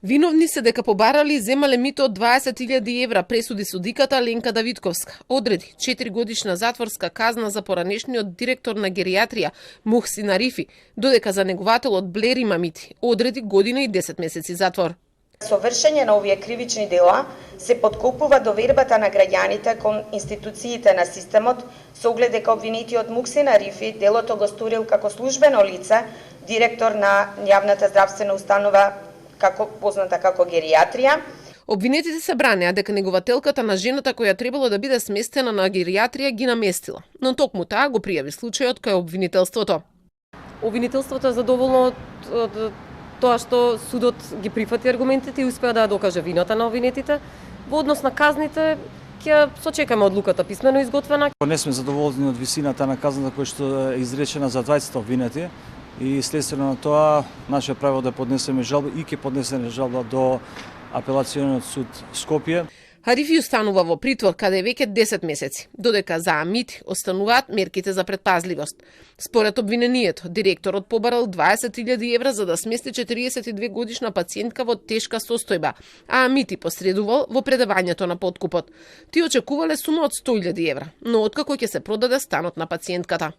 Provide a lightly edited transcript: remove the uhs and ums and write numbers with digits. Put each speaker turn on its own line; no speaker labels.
Виновни се дека побарали и земале мито од 20.000 евра, пресуди судиката Ленка Давидковска. Одреди 4 годишна затворска казна за поранешниот директор на геријатрија Мухсин Арифи, додека за негователот Блери Мамити одреди година и 10 месеци затвор.
Со вршење на овие кривични дела се подкопува довербата на граѓаните кон институциите на системот со оглед дека обвинетиот Мухсин Арифи делото го сторил како службено лице, директор на јавната здравствена установа позната како геријатрија.
Обвинетите се бранеа дека негователката на жената која требало да биде сместена на геријатрија ги наместила, но токму таа го пријави случајот кај обвинителството.
Обвинителството е задоволно од тоа што судот ги прифати аргументите и успеа да докаже вината на обвинетите. Во однос на казните, ќе сочекаме одлуката писмено изготвена.
Не сме задоволни од висината на казната која што е изречена за 20 обвинети и следствено на тоа нашиот право да поднесеме жалба и ќе поднесеме жалба до Апелациониот суд Скопје.
Арифи останува во притвор каде е веќе 10 месеци, додека за Амити остануваат мерките за предпазливост. Според обвинението, директорот побарал 20.000 евра за да смести 42 годишна пациентка во тешка состојба, а Амити посредувал во предавањето на подкупот. Ти очекувале сума од 100.000 евра, но откако ќе се продаде станот на пациентката.